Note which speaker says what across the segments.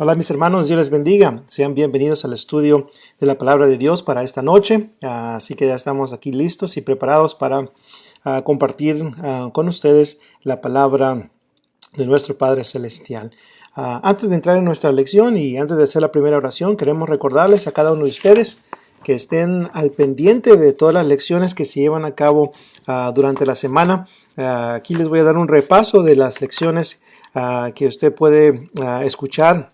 Speaker 1: Hola mis hermanos, Dios les bendiga. Sean bienvenidos al estudio de la palabra de Dios para esta noche. Así que ya estamos aquí listos y preparados para compartir con ustedes la palabra de nuestro Padre Celestial. Antes de entrar en nuestra lección y antes de hacer la primera oración, queremos recordarles a cada uno de ustedes que estén al pendiente de todas las lecciones que se llevan a cabo durante la semana. Aquí les voy a dar un repaso de las lecciones que usted puede escuchar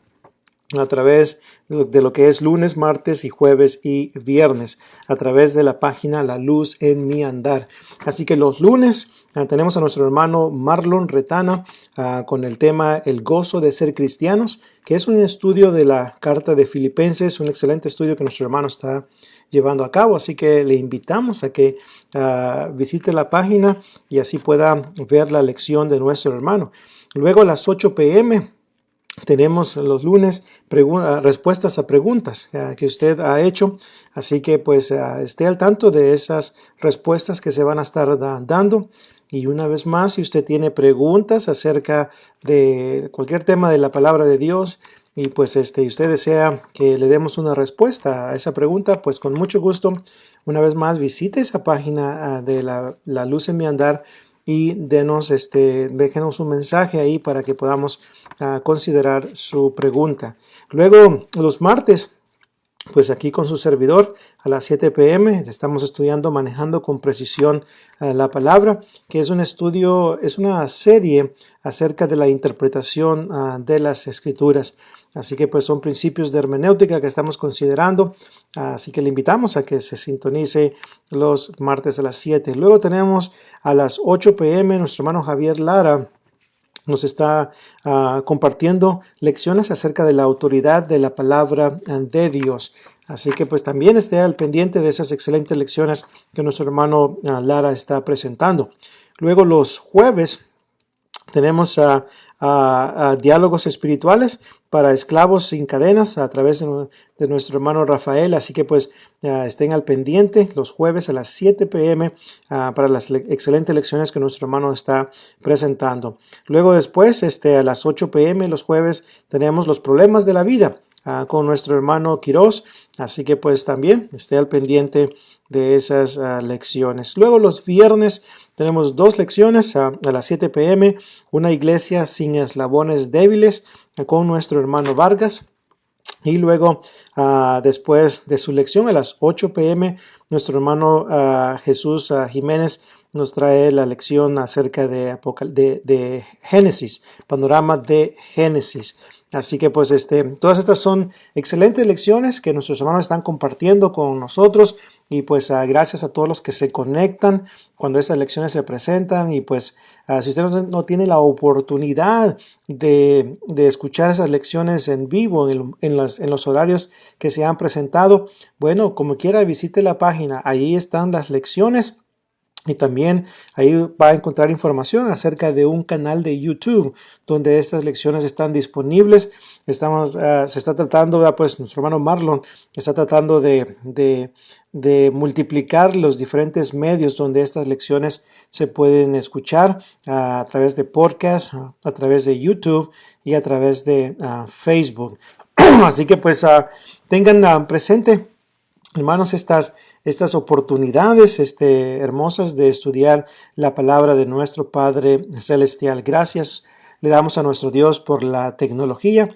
Speaker 1: a través de lo que es lunes, martes y jueves y viernes a través de la página La Luz en Mi Andar. Así que los lunes tenemos a nuestro hermano Marlon Retana con el tema El gozo de ser cristianos, que es un estudio de la carta de Filipenses, un excelente estudio que nuestro hermano está llevando a cabo, así que le invitamos a que visite la página y así pueda ver la lección de nuestro hermano. Luego a las 8 p.m. tenemos los lunes respuestas a preguntas que usted ha hecho, así que pues esté al tanto de esas respuestas que se van a estar dando. Y una vez más, si usted tiene preguntas acerca de cualquier tema de la palabra de Dios y pues usted desea que le demos una respuesta a esa pregunta, pues con mucho gusto, una vez más, visite esa página de la Luz en Mi Andar y déjenos un mensaje ahí para que podamos considerar su pregunta. Luego, los martes, pues aquí con su servidor a las 7 p.m. estamos estudiando Manejando con Precisión la Palabra, que es un estudio, es una serie acerca de la interpretación de las Escrituras. Así que pues son principios de hermenéutica que estamos considerando, así que le invitamos a que se sintonice los martes a las 7. Luego tenemos a las 8 p.m. nuestro hermano Javier Lara nos está compartiendo lecciones acerca de la autoridad de la palabra de Dios. Así que pues también esté al pendiente de esas excelentes lecciones que nuestro hermano Lara está presentando. Luego los jueves tenemos diálogos espirituales para esclavos sin cadenas a través de nuestro hermano Rafael. Así que pues estén al pendiente los jueves a las 7 p.m. Para las excelentes lecciones que nuestro hermano está presentando. Luego después, a las 8 p.m. los jueves tenemos los problemas de la vida con nuestro hermano Quirós. Así que pues también esté al pendiente de esas lecciones. Luego los viernes tenemos dos lecciones a las 7 p.m. Una iglesia sin eslabones débiles con nuestro hermano Vargas. Y luego, después de su lección a las 8 p.m., nuestro hermano Jesús Jiménez nos trae la lección acerca de Génesis, panorama de Génesis. Así que pues todas estas son excelentes lecciones que nuestros hermanos están compartiendo con nosotros y pues gracias a todos los que se conectan cuando estas lecciones se presentan y pues si usted no tiene la oportunidad de escuchar esas lecciones en vivo en los horarios que se han presentado, bueno, como quiera visite la página, ahí están las lecciones. Y también ahí va a encontrar información acerca de un canal de YouTube donde estas lecciones están disponibles. Se está tratando, pues nuestro hermano Marlon está tratando de multiplicar los diferentes medios donde estas lecciones se pueden escuchar a través de podcast, a través de YouTube y a través de Facebook. Así que pues tengan presente, hermanos, estas oportunidades hermosas de estudiar la palabra de nuestro Padre Celestial. Gracias le damos a nuestro Dios por la tecnología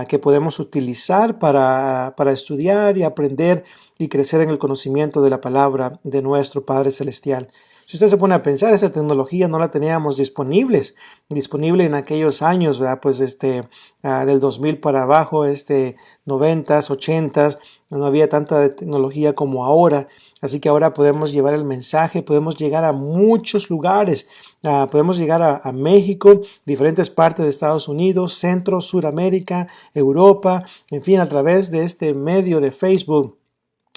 Speaker 1: que podemos utilizar para estudiar y aprender y crecer en el conocimiento de la palabra de nuestro Padre Celestial. Si usted se pone a pensar, esa tecnología no la teníamos disponible en aquellos años, ¿verdad? Pues del 2000 para abajo, 90s, 80s, no había tanta tecnología como ahora, así que ahora podemos llevar el mensaje, podemos llegar a muchos lugares, podemos llegar a México, diferentes partes de Estados Unidos, Centro, Suramérica, Europa, en fin, a través de este medio de Facebook.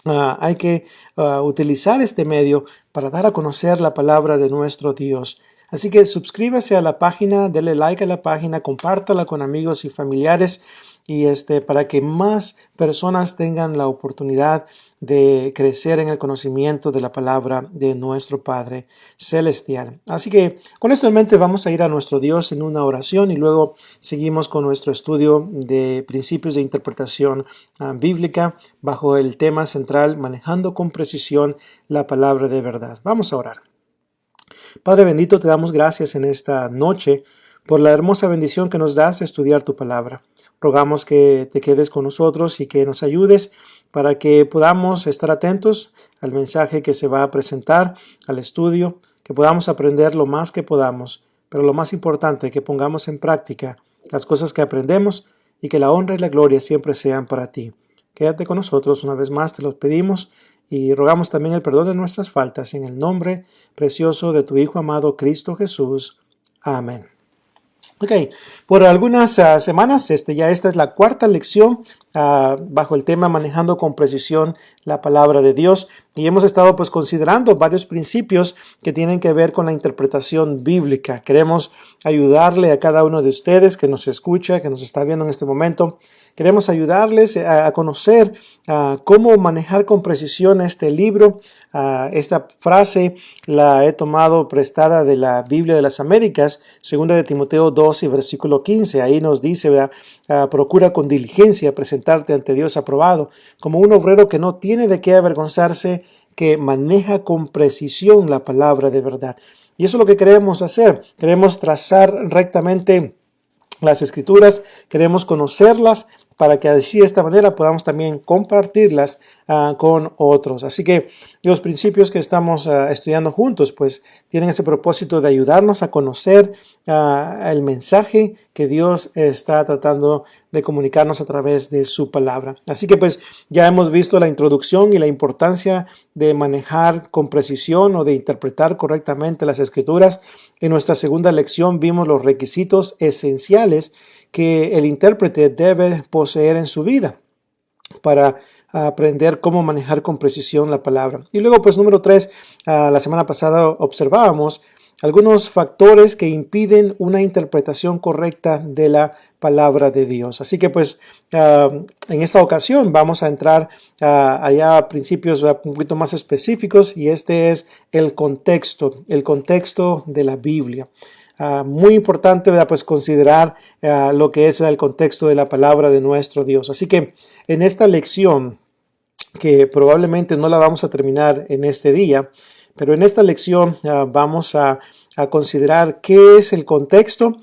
Speaker 1: Hay que utilizar este medio para dar a conocer la palabra de nuestro Dios. Así que suscríbase a la página, dele like a la página, compártala con amigos y familiares y para que más personas tengan la oportunidad de crecer en el conocimiento de la palabra de nuestro Padre Celestial. Así que con esto en mente vamos a ir a nuestro Dios en una oración y luego seguimos con nuestro estudio de principios de interpretación bíblica bajo el tema central manejando con precisión la palabra de verdad. Vamos a orar. Padre bendito, te damos gracias en esta noche por la hermosa bendición que nos das de estudiar tu palabra. Rogamos que te quedes con nosotros y que nos ayudes para que podamos estar atentos al mensaje que se va a presentar, al estudio, que podamos aprender lo más que podamos, pero lo más importante, que pongamos en práctica las cosas que aprendemos y que la honra y la gloria siempre sean para ti. Quédate con nosotros una vez más, te lo pedimos y rogamos también el perdón de nuestras faltas en el nombre precioso de tu Hijo amado Cristo Jesús. Amén. Ok, por algunas semanas, ya esta es la cuarta lección bajo el tema manejando con precisión la palabra de Dios y hemos estado pues considerando varios principios que tienen que ver con la interpretación bíblica. Queremos ayudarle a cada uno de ustedes que nos escucha, que nos está viendo en este momento. Queremos ayudarles a conocer cómo manejar con precisión este libro. Esta frase la he tomado prestada de la Biblia de las Américas, 2 de Timoteo 2 y versículo 15. Ahí nos dice, procura con diligencia presentarte ante Dios aprobado, como un obrero que no tiene de qué avergonzarse, que maneja con precisión la palabra de verdad. Y eso es lo que queremos hacer. Queremos trazar rectamente las escrituras, queremos conocerlas para que así de esta manera podamos también compartirlas con otros. Así que los principios que estamos estudiando juntos pues tienen ese propósito de ayudarnos a conocer el mensaje que Dios está tratando de comunicarnos a través de su palabra. Así que pues ya hemos visto la introducción y la importancia de manejar con precisión o de interpretar correctamente las escrituras. En nuestra segunda lección vimos los requisitos esenciales que el intérprete debe poseer en su vida para aprender cómo manejar con precisión la palabra. Y luego, pues número 3, la semana pasada observábamos algunos factores que impiden una interpretación correcta de la palabra de Dios. Así que pues en esta ocasión vamos a entrar allá a principios un poquito más específicos y este es el contexto de la Biblia. Muy importante, ¿verdad? Pues considerar lo que es el contexto de la palabra de nuestro Dios. Así que en esta lección, que probablemente no la vamos a terminar en este día, pero en esta lección vamos a considerar qué es el contexto.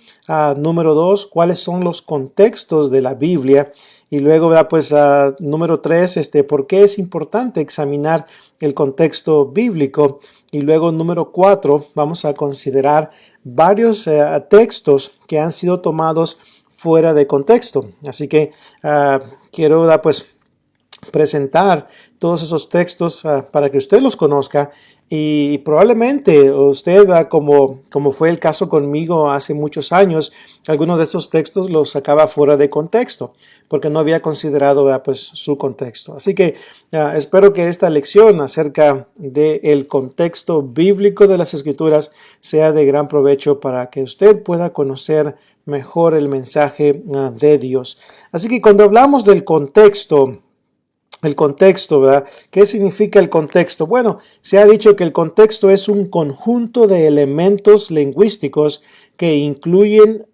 Speaker 1: Número 2, cuáles son los contextos de la Biblia. Y luego, ¿verdad? Pues número 3, por qué es importante examinar el contexto bíblico. Y luego número 4, vamos a considerar varios textos que han sido tomados fuera de contexto. Así que quiero, ¿verdad? Pues presentar todos esos textos para que usted los conozca y probablemente usted, como fue el caso conmigo hace muchos años, algunos de esos textos los sacaba fuera de contexto porque no había considerado pues su contexto. Así que espero que esta lección acerca del contexto bíblico de las Escrituras sea de gran provecho para que usted pueda conocer mejor el mensaje de Dios. Así que cuando hablamos del contexto, ¿verdad? ¿Qué significa el contexto? Bueno, se ha dicho que el contexto es un conjunto de elementos lingüísticos que incluyen,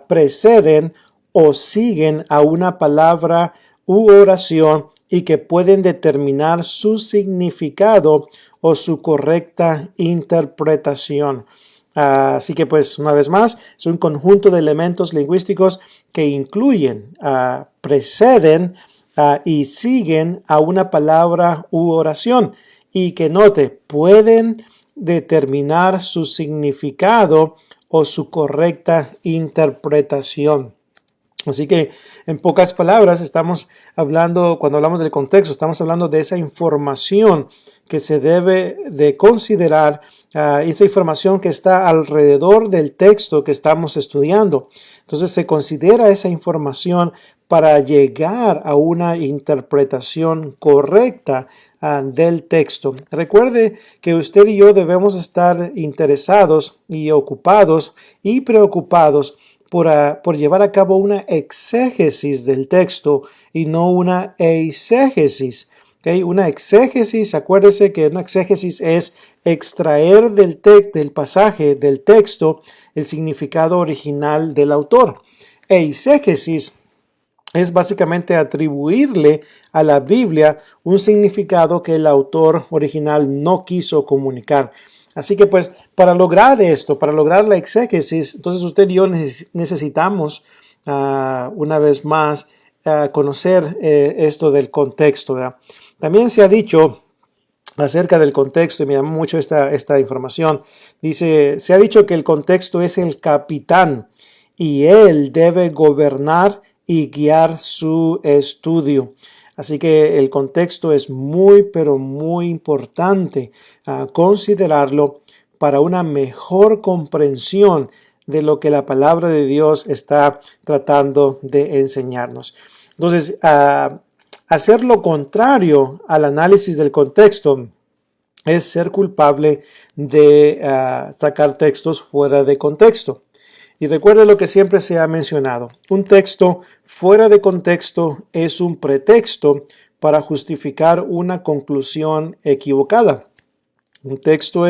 Speaker 1: preceden o siguen a una palabra u oración y que pueden determinar su significado o su correcta interpretación. Así que pues una vez más, es un conjunto de elementos lingüísticos que incluyen, preceden, y siguen a una palabra u oración y que note, pueden determinar su significado o su correcta interpretación. Así que, en pocas palabras, estamos hablando, cuando hablamos del contexto, estamos hablando de esa información que se debe de considerar, esa información que está alrededor del texto que estamos estudiando. Entonces, se considera esa información para llegar a una interpretación correcta del texto. Recuerde que usted y yo debemos estar interesados y ocupados y preocupados por llevar a cabo una exégesis del texto y no una eisegesis. ¿Okay? Una exégesis, acuérdese que una exégesis es extraer del pasaje, del texto, el significado original del autor. Eisegesis es básicamente atribuirle a la Biblia un significado que el autor original no quiso comunicar. Así que pues para lograr esto, para lograr la exégesis, entonces usted y yo necesitamos una vez más conocer esto del contexto, ¿verdad? También se ha dicho acerca del contexto, y me llamó mucho esta información, se ha dicho que el contexto es el capitán y él debe gobernar y guiar su estudio. Así que el contexto es muy, pero muy importante considerarlo para una mejor comprensión de lo que la palabra de Dios está tratando de enseñarnos. Entonces, hacer lo contrario al análisis del contexto es ser culpable de sacar textos fuera de contexto. Y recuerde lo que siempre se ha mencionado. Un texto fuera de contexto es un pretexto para justificar una conclusión equivocada. Un texto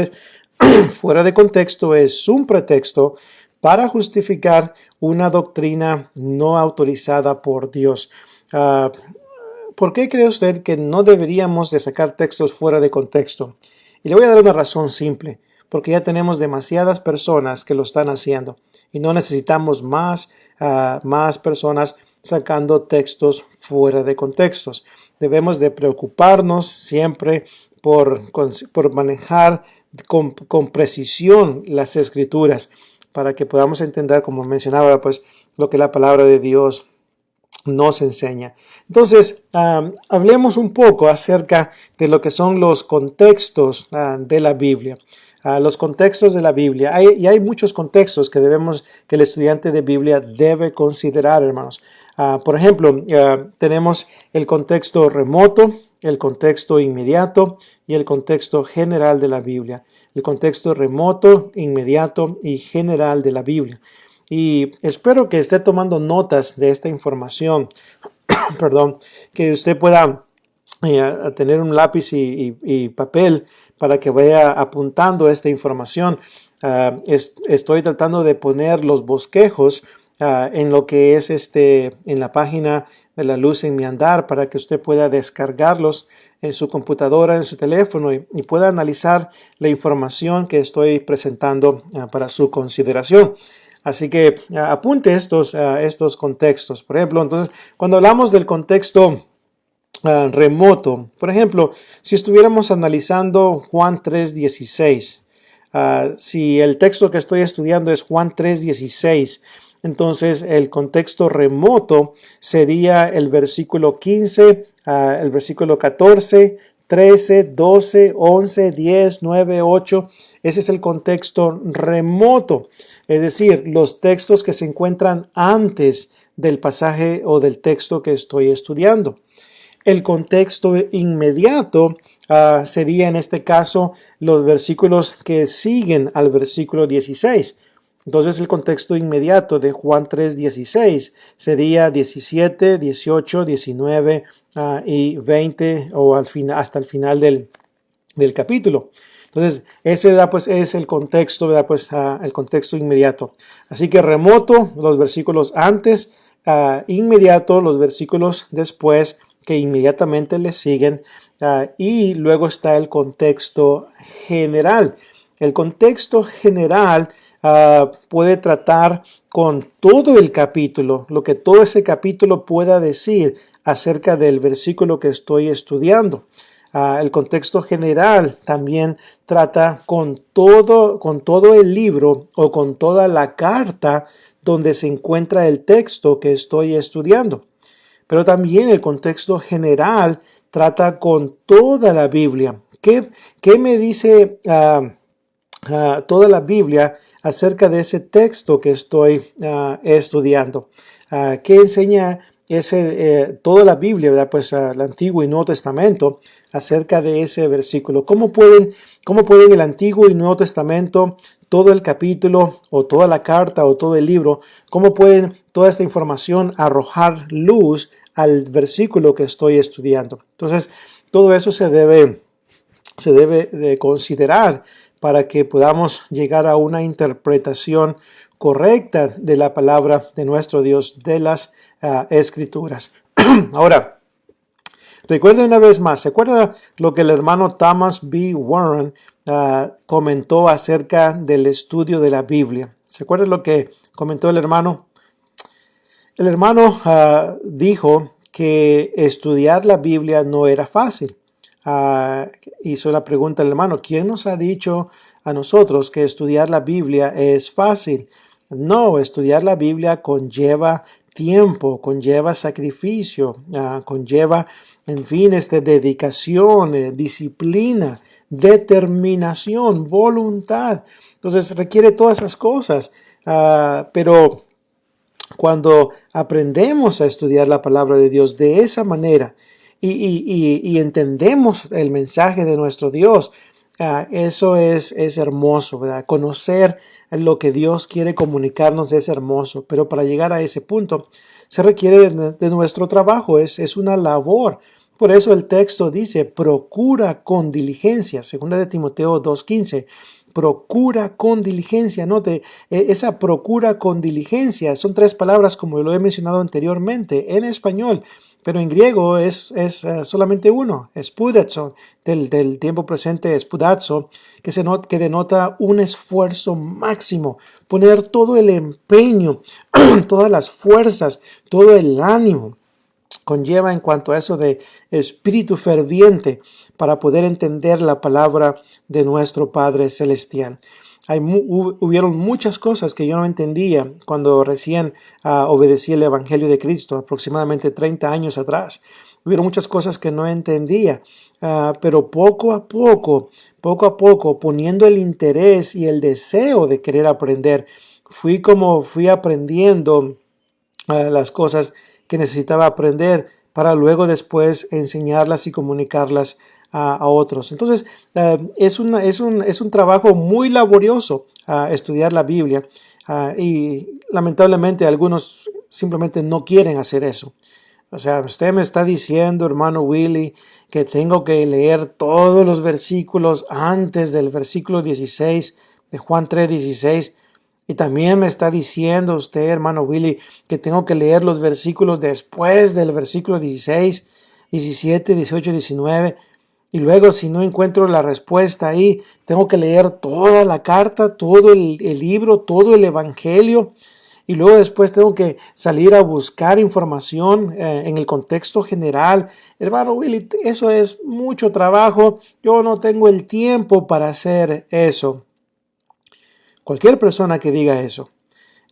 Speaker 1: fuera de contexto es un pretexto para justificar una doctrina no autorizada por Dios. ¿Por qué cree usted que no deberíamos de sacar textos fuera de contexto? Y le voy a dar una razón simple. Porque ya tenemos demasiadas personas que lo están haciendo y no necesitamos más personas sacando textos fuera de contextos. Debemos de preocuparnos siempre por manejar con precisión las escrituras para que podamos entender, como mencionaba, pues lo que la palabra de Dios nos enseña. Entonces, hablemos un poco acerca de lo que son los contextos de la Biblia. Los contextos de la Biblia. Hay muchos contextos que el estudiante de Biblia debe considerar, hermanos. Por ejemplo, tenemos el contexto remoto, el contexto inmediato y el contexto general de la Biblia. El contexto remoto, inmediato y general de la Biblia. Y espero que esté tomando notas de esta información. Perdón, que usted pueda tener un lápiz y papel para que vaya apuntando esta información. Estoy tratando de poner los bosquejos en lo que es en la página de La Luz en mi Andar para que usted pueda descargarlos en su computadora, en su teléfono y pueda analizar la información que estoy presentando para su consideración. Así que apunte estos contextos. Por ejemplo, entonces, cuando hablamos del contexto remoto, por ejemplo, si estuviéramos analizando Juan 3:16, si el texto que estoy estudiando es Juan 3:16, entonces el contexto remoto sería el versículo 15, el versículo 14, 13, 12, 11, 10, 9, 8. Ese es el contexto remoto, es decir, los textos que se encuentran antes del pasaje o del texto que estoy estudiando. El contexto inmediato sería en este caso los versículos que siguen al versículo 16. Entonces el contexto inmediato de Juan 3:16 sería 17, 18, 19 y 20 o hasta el final del capítulo. Entonces ese pues, es el contexto, pues, el contexto inmediato. Así que remoto, los versículos antes, inmediato, los versículos después que inmediatamente le siguen, y luego está el contexto general. El contexto general puede tratar con todo el capítulo, lo que todo ese capítulo pueda decir acerca del versículo que estoy estudiando. El contexto general también trata con todo el libro o con toda la carta donde se encuentra el texto que estoy estudiando. Pero también el contexto general trata con toda la Biblia. ¿Qué me dice toda la Biblia acerca de ese texto que estoy estudiando? ¿Qué enseña toda la Biblia, ¿verdad? Pues el Antiguo y Nuevo Testamento acerca de ese versículo? ¿Cómo pueden el Antiguo y Nuevo Testamento, todo el capítulo o toda la carta o todo el libro, cómo pueden toda esta información arrojar luz al versículo que estoy estudiando? Entonces, todo eso se debe de considerar para que podamos llegar a una interpretación correcta de la palabra de nuestro Dios, de las Escrituras. Ahora, recuerden una vez más, ¿se acuerda lo que el hermano Thomas B. Warren comentó acerca del estudio de la Biblia? ¿Se acuerda lo que comentó el hermano? El hermano dijo que estudiar la Biblia no era fácil. Hizo la pregunta al hermano, ¿quién nos ha dicho a nosotros que estudiar la Biblia es fácil? No, estudiar la Biblia conlleva tiempo, conlleva sacrificio, conlleva, en fin, dedicación, disciplina, determinación, voluntad. Entonces requiere todas esas cosas, pero cuando aprendemos a estudiar la palabra de Dios de esa manera y entendemos el mensaje de nuestro Dios, eso es hermoso, ¿verdad? Conocer lo que Dios quiere comunicarnos es hermoso, pero para llegar a ese punto se requiere de nuestro trabajo, es una labor. Por eso el texto dice, procura con diligencia, 2 de Timoteo 2:15. Procura con diligencia, note, esa procura con diligencia, son tres palabras como lo he mencionado anteriormente en español, pero en griego es solamente uno, spoudazo, del tiempo presente spoudazo, que denota un esfuerzo máximo, poner todo el empeño, todas las fuerzas, todo el ánimo. Conlleva en cuanto a eso de espíritu ferviente para poder entender la palabra de nuestro Padre Celestial. Hubieron muchas cosas que yo no entendía cuando recién obedecí el Evangelio de Cristo, aproximadamente 30 años atrás. Hubieron muchas cosas que no entendía, pero poco a poco, poniendo el interés y el deseo de querer aprender, fui aprendiendo las cosas que necesitaba aprender para luego después enseñarlas y comunicarlas a otros. Entonces, es un trabajo muy laborioso estudiar la Biblia y lamentablemente algunos simplemente no quieren hacer eso. O sea, usted me está diciendo, hermano Willy, que tengo que leer todos los versículos antes del versículo 16 de Juan 3:16. Y también me está diciendo usted, hermano Willy, que tengo que leer los versículos después del versículo 16, 17, 18, 19. Y luego, si no encuentro la respuesta ahí, tengo que leer toda la carta, todo el libro, todo el evangelio. Y luego después tengo que salir a buscar información en el contexto general. Hermano Willy, eso es mucho trabajo. Yo no tengo el tiempo para hacer eso. Cualquier persona que diga eso.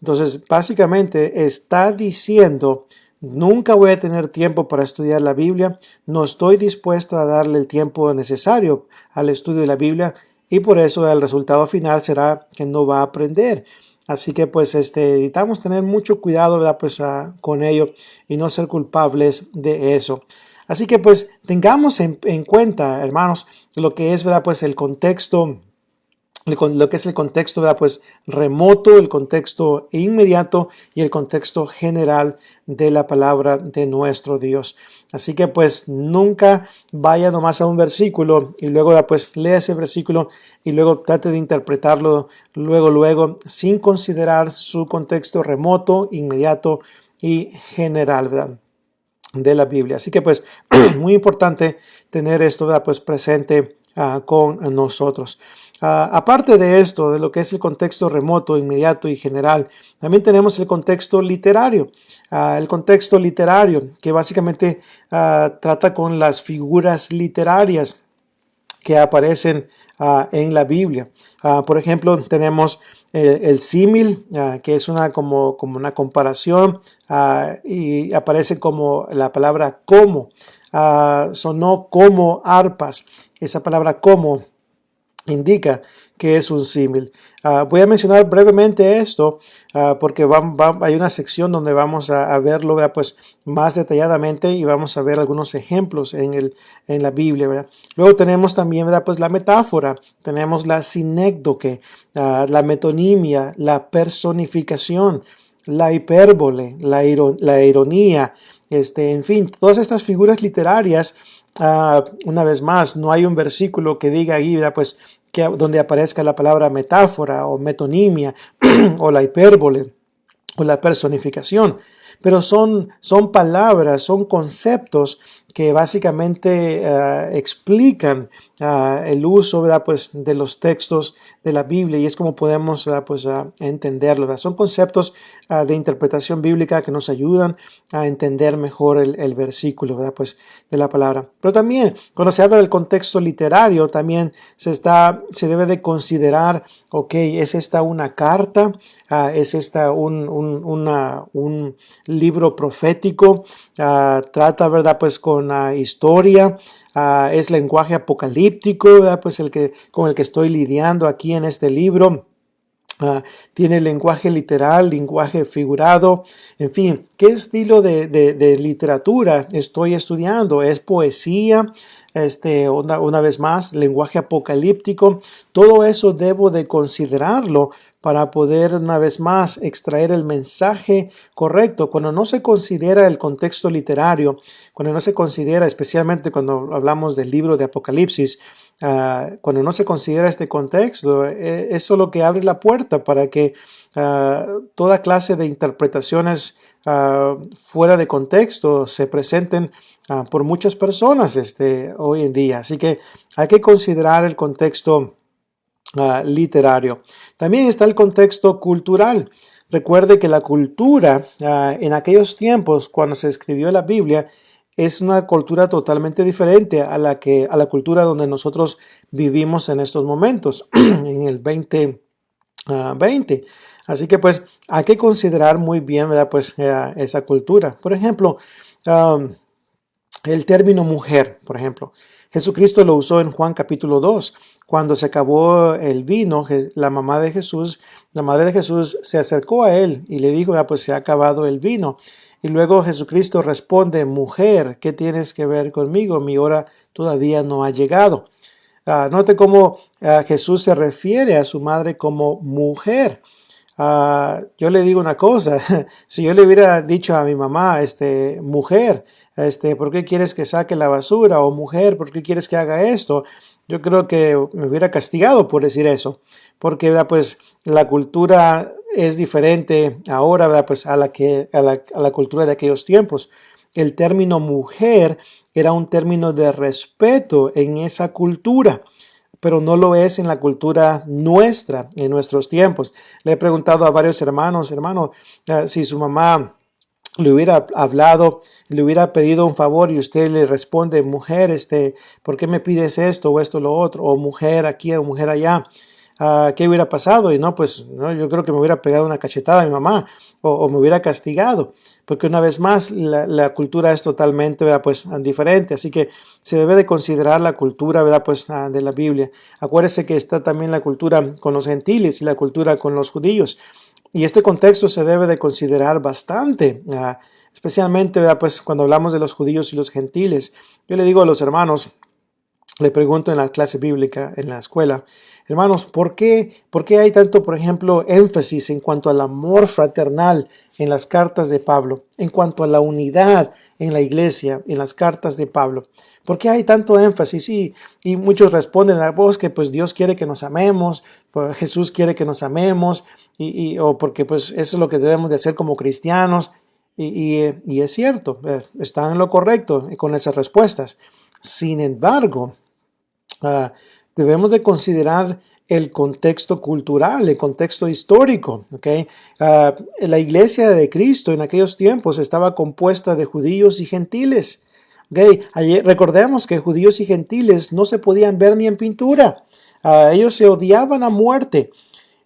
Speaker 1: Entonces, básicamente está diciendo, nunca voy a tener tiempo para estudiar la Biblia, no estoy dispuesto a darle el tiempo necesario al estudio de la Biblia y por eso el resultado final será que no va a aprender. Así que pues necesitamos tener mucho cuidado, ¿verdad? Pues con ello y no ser culpables de eso. Así que pues tengamos en cuenta, hermanos, lo que es, ¿verdad? Pues el contexto, lo que es el contexto, ¿verdad? Pues remoto, el contexto inmediato y el contexto general de la palabra de nuestro Dios. Así que pues nunca vaya nomás a un versículo y luego pues lea ese versículo y luego trate de interpretarlo luego sin considerar su contexto remoto, inmediato y general, ¿verdad? De la Biblia. Así que pues muy importante tener esto, ¿verdad? Pues presente con nosotros. Aparte de esto, de lo que es el contexto remoto, inmediato y general, también tenemos el contexto literario. El contexto literario que básicamente trata con las figuras literarias que aparecen en la Biblia. Por ejemplo, tenemos el símil, que es como una comparación, y aparece como la palabra como. Sonó como arpas. Esa palabra como indica que es un símil. Voy a mencionar brevemente esto porque hay una sección donde vamos a verlo, ¿verdad? Pues más detalladamente, y vamos a ver algunos ejemplos en la Biblia, ¿verdad? Luego tenemos también, ¿verdad? Pues la metáfora, tenemos la sinécdoque, la metonimia, la personificación, la hipérbole, la ironía, en fin, todas estas figuras literarias. Una vez más, no hay un versículo que diga ahí, ¿verdad? Pues donde aparezca la palabra metáfora o metonimia o la hipérbole o la personificación, pero son palabras, son conceptos que básicamente explican el uso, ¿verdad? Pues, de los textos de la Biblia, y es como podemos pues, entenderlo, ¿verdad? Son conceptos de interpretación bíblica que nos ayudan a entender mejor el versículo, ¿verdad? Pues, de la palabra. Pero también, cuando se habla del contexto literario, también se debe de considerar, ok, ¿es esta una carta? ¿Es esta un libro profético? Trata, ¿verdad? Pues con historia. Es lenguaje apocalíptico, ¿verdad? Pues con el que estoy lidiando aquí en este libro. Tiene lenguaje literal, lenguaje figurado, en fin, ¿qué estilo de literatura estoy estudiando? ¿Es poesía? Una vez más, lenguaje apocalíptico. Todo eso debo de considerarlo para poder, una vez más, extraer el mensaje correcto. Cuando no se considera el contexto literario, cuando no se considera, especialmente cuando hablamos del libro de Apocalipsis, cuando no se considera este contexto, eso es lo que abre la puerta para que toda clase de interpretaciones fuera de contexto se presenten por muchas personas hoy en día. Así que hay que considerar el contexto literario. También está el contexto cultural. Recuerde que la cultura en aquellos tiempos, cuando se escribió la Biblia, es una cultura totalmente diferente a la cultura donde nosotros vivimos en estos momentos, en el 2020. Así que pues hay que considerar muy bien, ¿verdad? Pues esa cultura. Por ejemplo, el término mujer, por ejemplo. Jesucristo lo usó en Juan capítulo 2. Cuando se acabó el vino, la madre de Jesús se acercó a él y le dijo, pues se ha acabado el vino. Y luego Jesucristo responde, mujer, ¿qué tienes que ver conmigo? Mi hora todavía no ha llegado. Note cómo Jesús se refiere a su madre como mujer. Yo le digo una cosa, si yo le hubiera dicho a mi mamá, mujer, ¿por qué quieres que saque la basura? O mujer, ¿por qué quieres que haga esto? Yo creo que me hubiera castigado por decir eso, porque ¿verdad? Pues la cultura es diferente ahora, ¿verdad? Pues a la cultura de aquellos tiempos. El término mujer era un término de respeto en esa cultura, pero no lo es en la cultura nuestra, en nuestros tiempos. Le he preguntado a varios hermanos, si su mamá le hubiera hablado, le hubiera pedido un favor y usted le responde, mujer, ¿por qué me pides esto o esto o lo otro? O mujer aquí o mujer allá. ¿Qué hubiera pasado? Y no, pues no, yo creo que me hubiera pegado una cachetada a mi mamá o me hubiera castigado, porque una vez más la cultura es totalmente, ¿verdad? Pues diferente, así que se debe de considerar la cultura, ¿verdad? Pues de la Biblia. Acuérdese que está también la cultura con los gentiles y la cultura con los judíos, y este contexto se debe de considerar bastante, especialmente, ¿verdad? Pues cuando hablamos de los judíos y los gentiles. Yo le digo a los hermanos, le pregunto en la clase bíblica, en la escuela, hermanos, ¿por qué hay tanto, por ejemplo, énfasis en cuanto al amor fraternal en las cartas de Pablo, en cuanto a la unidad en la iglesia, en las cartas de Pablo? ¿Por qué hay tanto énfasis? Y muchos responden a vos que pues Dios quiere que nos amemos, pues, Jesús quiere que nos amemos, o porque pues eso es lo que debemos de hacer como cristianos. Y es cierto, están en lo correcto con esas respuestas. Sin embargo, Ah, debemos de considerar el contexto cultural, el contexto histórico. ¿Okay? La iglesia de Cristo en aquellos tiempos estaba compuesta de judíos y gentiles. ¿Okay? Recordemos que judíos y gentiles no se podían ver ni en pintura. Ellos se odiaban a muerte.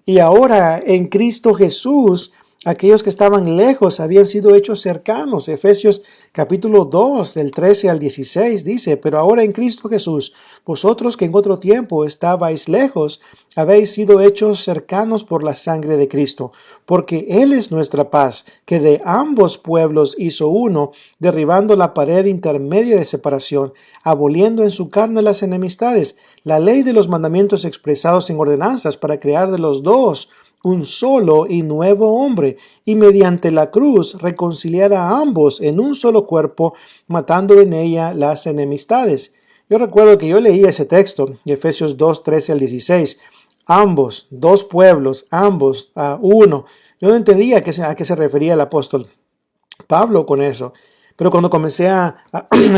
Speaker 1: Y ahora en Cristo Jesús, aquellos que estaban lejos habían sido hechos cercanos. Efesios capítulo 2, del 13 al 16 dice, pero ahora en Cristo Jesús, vosotros que en otro tiempo estabais lejos, habéis sido hechos cercanos por la sangre de Cristo, porque Él es nuestra paz, que de ambos pueblos hizo uno, derribando la pared intermedia de separación, aboliendo en su carne las enemistades, la ley de los mandamientos expresados en ordenanzas para crear de los dos un solo y nuevo hombre, y mediante la cruz reconciliar a ambos en un solo cuerpo, matando en ella las enemistades. Yo recuerdo que yo leí ese texto, Efesios 2, 13 al 16, ambos, dos pueblos, ambos, uno. Yo no entendía a qué se refería el apóstol Pablo con eso. Pero cuando comencé a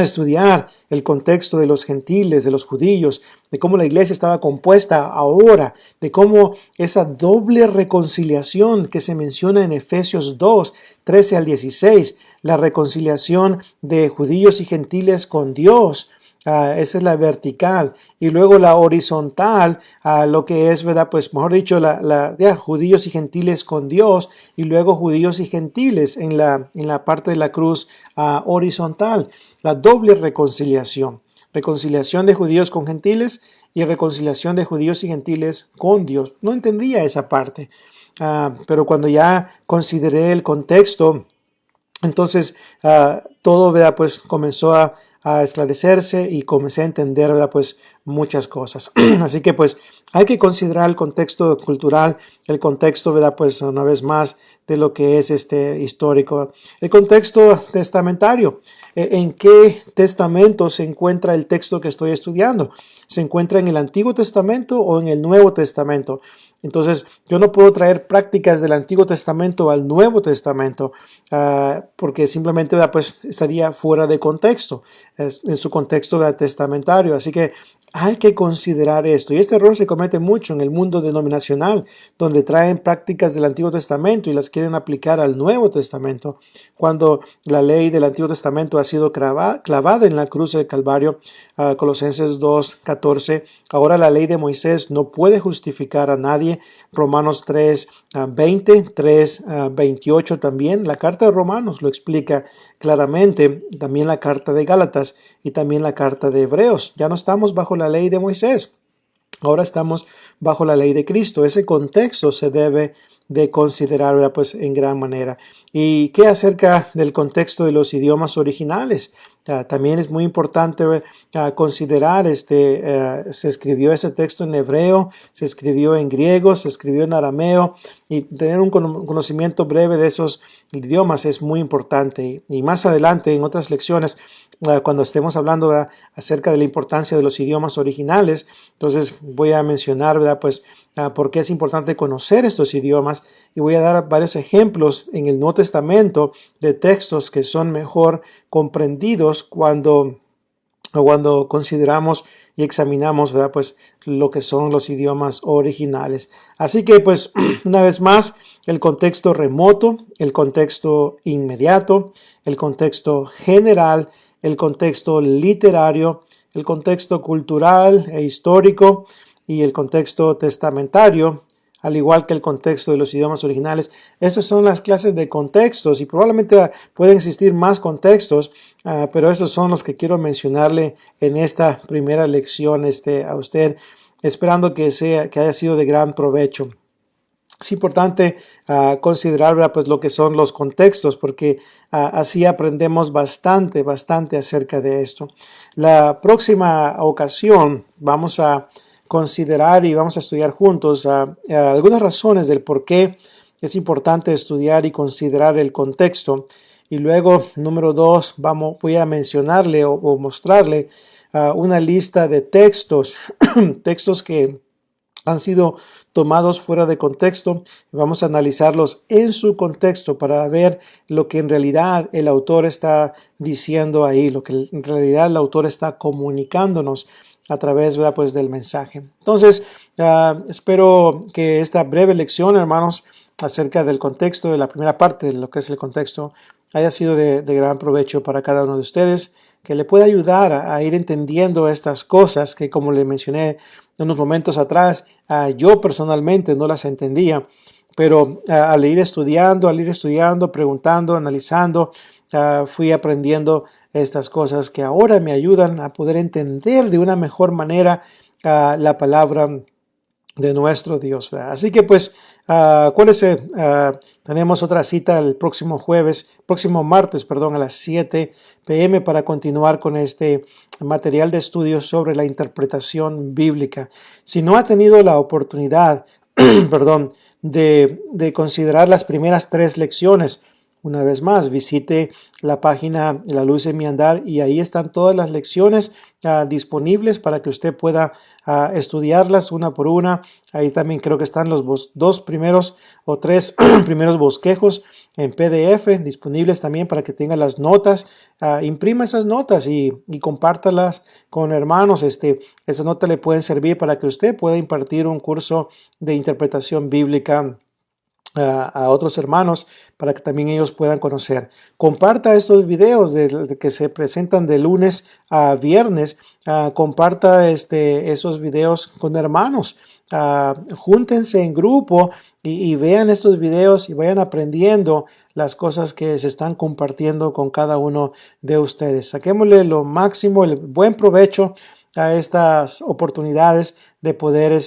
Speaker 1: estudiar el contexto de los gentiles, de los judíos, de cómo la iglesia estaba compuesta ahora, de cómo esa doble reconciliación que se menciona en Efesios 2, 13 al 16, la reconciliación de judíos y gentiles con Dios, esa es la vertical, y luego la horizontal, lo que es, ¿verdad? Pues mejor dicho, judíos y gentiles con Dios, y luego judíos y gentiles en la parte de la cruz horizontal, la doble reconciliación, reconciliación de judíos con gentiles y reconciliación de judíos y gentiles con Dios. No entendía esa parte, pero cuando ya consideré el contexto, entonces todo, ¿verdad? Pues comenzó a esclarecerse y comencé a entender, ¿verdad? Pues muchas cosas. Así que pues hay que considerar el contexto cultural, el contexto, ¿verdad? Pues una vez más de lo que es histórico. El contexto testamentario. ¿En qué testamento se encuentra el texto que estoy estudiando? ¿Se encuentra en el Antiguo Testamento o en el Nuevo Testamento? Entonces, yo no puedo traer prácticas del Antiguo Testamento al Nuevo Testamento porque simplemente pues, estaría fuera de contexto, en su contexto testamentario. Así que hay que considerar esto. Y este error se comete mucho en el mundo denominacional, donde traen prácticas del Antiguo Testamento y las quieren aplicar al Nuevo Testamento, cuando la ley del Antiguo Testamento ha sido clavada en la cruz del Calvario. Colosenses 2, 14. Ahora la ley de Moisés no puede justificar a nadie. Romanos 3, 20, 3, 28 también. La carta de Romanos lo explica claramente. También la carta de Gálatas y también la carta de Hebreos. Ya no estamos bajo la ley de Moisés. Ahora estamos bajo la ley de Cristo. Ese contexto se debe de considerar, ¿verdad? Pues en gran manera. ¿Y qué acerca del contexto de los idiomas originales? También es muy importante considerar, se escribió ese texto en hebreo, se escribió en griego, se escribió en arameo, y tener un conocimiento breve de esos idiomas es muy importante. Y más adelante, en otras lecciones, cuando estemos hablando acerca de la importancia de los idiomas originales, entonces voy a mencionar, ¿verdad? Pues por qué es importante conocer estos idiomas, y voy a dar varios ejemplos en el Nuevo Testamento de textos que son mejor comprendidos cuando consideramos y examinamos, ¿verdad? Pues lo que son los idiomas originales. Así que pues una vez más, el contexto remoto, el contexto inmediato, el contexto general, el contexto literario, el contexto cultural e histórico y el contexto testamentario, al igual que el contexto de los idiomas originales. Estas son las clases de contextos y probablemente pueden existir más contextos, pero esos son los que quiero mencionarle en esta primera lección a usted, esperando que haya sido de gran provecho. Es importante considerar, ¿verdad? Pues lo que son los contextos, porque así aprendemos bastante acerca de esto. La próxima ocasión vamos a considerar y vamos a estudiar juntos algunas razones del por qué es importante estudiar y considerar el contexto. Y luego, número 2, voy a mencionarle o mostrarle una lista de textos, textos que han sido tomados fuera de contexto. Vamos a analizarlos en su contexto para ver lo que en realidad el autor está diciendo ahí, lo que en realidad el autor está comunicándonos a través, ¿verdad?, pues del mensaje. Entonces, espero que esta breve lección, hermanos, acerca del contexto, de la primera parte de lo que es el contexto, haya sido de gran provecho para cada uno de ustedes, que le pueda ayudar a ir entendiendo estas cosas que, como le mencioné unos momentos atrás, yo personalmente no las entendía, pero al ir estudiando, preguntando, analizando, fui aprendiendo estas cosas que ahora me ayudan a poder entender de una mejor manera la palabra de nuestro Dios, ¿verdad? Así que pues, acuérdense, tenemos otra cita el próximo martes, perdón, a las 7 p.m. para continuar con este material de estudio sobre la interpretación bíblica. Si no ha tenido la oportunidad, perdón, de considerar las primeras 3 lecciones, una vez más, visite la página La Luz en mi Andar y ahí están todas las lecciones disponibles para que usted pueda estudiarlas una por una. Ahí también creo que están los 2 primeros o 3 primeros bosquejos en PDF disponibles también para que tenga las notas. Imprima esas notas y compártalas con hermanos. Esas notas le pueden servir para que usted pueda impartir un curso de interpretación bíblica a otros hermanos para que también ellos puedan conocer. Comparta estos videos de que se presentan de lunes a viernes. Comparta esos videos con hermanos. Júntense en grupo y vean estos videos y vayan aprendiendo las cosas que se están compartiendo con cada uno de ustedes. Saquémosle lo máximo, el buen provecho a estas oportunidades de poder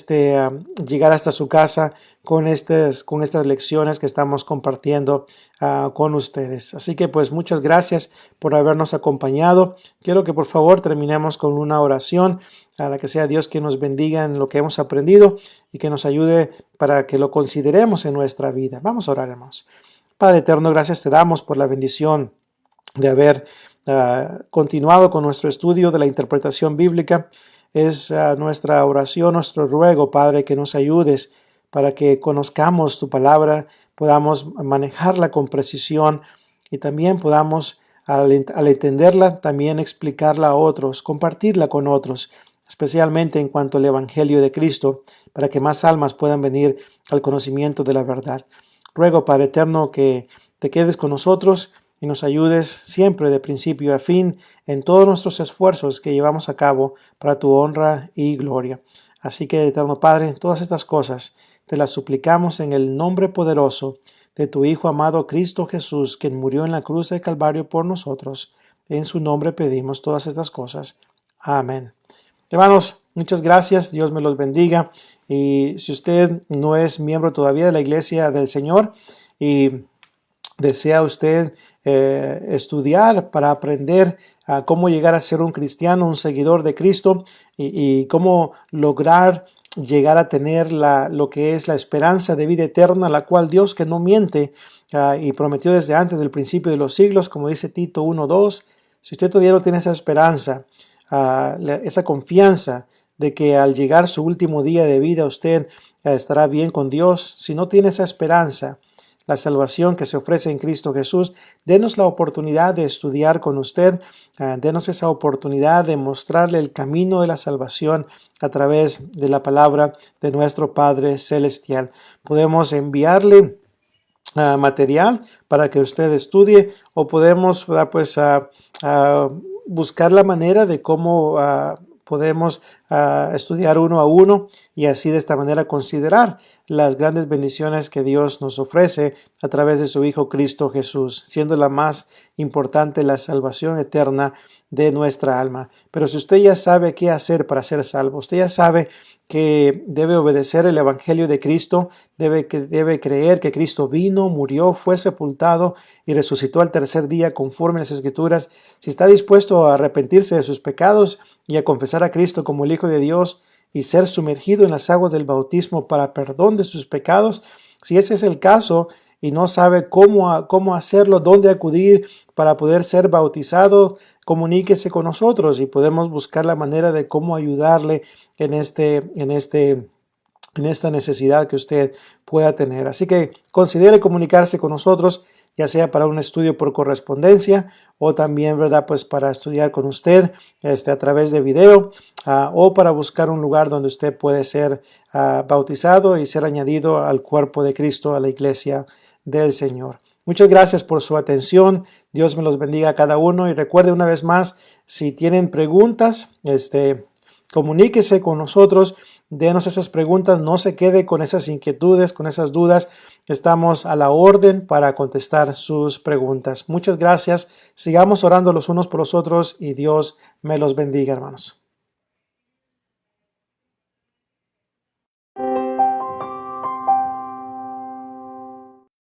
Speaker 1: llegar hasta su casa con estas lecciones que estamos compartiendo con ustedes. Así que pues muchas gracias por habernos acompañado. Quiero que por favor terminemos con una oración para que sea Dios quien nos bendiga en lo que hemos aprendido y que nos ayude para que lo consideremos en nuestra vida. Vamos a orar, hermanos. Padre eterno, gracias te damos por la bendición de haber continuado con nuestro estudio de la interpretación bíblica. Es nuestra oración, nuestro ruego, Padre, que nos ayudes para que conozcamos tu palabra, podamos manejarla con precisión y también podamos, al entenderla, también explicarla a otros, compartirla con otros, especialmente en cuanto al Evangelio de Cristo, para que más almas puedan venir al conocimiento de la verdad. Ruego, Padre eterno, que te quedes con nosotros y nos ayudes siempre de principio a fin en todos nuestros esfuerzos que llevamos a cabo para tu honra y gloria. Así que, eterno Padre, todas estas cosas te las suplicamos en el nombre poderoso de tu Hijo amado Cristo Jesús, quien murió en la cruz del Calvario por nosotros. En su nombre pedimos todas estas cosas. Amén. Hermanos, muchas gracias. Dios me los bendiga. Y si usted no es miembro todavía de la Iglesia del Señor y desea usted estudiar para aprender cómo llegar a ser un cristiano, un seguidor de Cristo y cómo lograr llegar a tener lo que es la esperanza de vida eterna, la cual Dios, que no miente y prometió desde antes del principio de los siglos, como dice Tito 1:2, si usted todavía no tiene esa esperanza, esa confianza de que al llegar su último día de vida usted estará bien con Dios, si no tiene esa esperanza, la salvación que se ofrece en Cristo Jesús, denos la oportunidad de estudiar con usted, denos esa oportunidad de mostrarle el camino de la salvación a través de la palabra de nuestro Padre Celestial. Podemos enviarle material para que usted estudie o podemos buscar la manera de cómo podemos estudiar uno a uno y así de esta manera considerar las grandes bendiciones que Dios nos ofrece a través de su Hijo Cristo Jesús, siendo la más importante la salvación eterna de nuestra alma. Pero si usted ya sabe qué hacer para ser salvo, usted ya sabe que debe obedecer el Evangelio de Cristo, debe creer que Cristo vino, murió, fue sepultado y resucitó al tercer día conforme a las Escrituras. Si está dispuesto a arrepentirse de sus pecados y a confesar a Cristo como el Hijo de Dios y ser sumergido en las aguas del bautismo para perdón de sus pecados, si ese es el caso y no sabe cómo hacerlo, dónde acudir para poder ser bautizado, comuníquese con nosotros y podemos buscar la manera de cómo ayudarle en esta necesidad que usted pueda tener. Así que considere comunicarse con nosotros. ya sea para un estudio por correspondencia o también, ¿verdad? Pues para estudiar con usted a través de video o para buscar un lugar donde usted puede ser bautizado y ser añadido al cuerpo de Cristo, a la iglesia del Señor. Muchas gracias por su atención. Dios me los bendiga a cada uno y recuerde una vez más, si tienen preguntas, comuníquese con nosotros, denos esas preguntas, no se quede con esas inquietudes, con esas dudas. Estamos a la orden para contestar sus preguntas. Muchas gracias. Sigamos orando los unos por los otros y Dios me los bendiga, hermanos.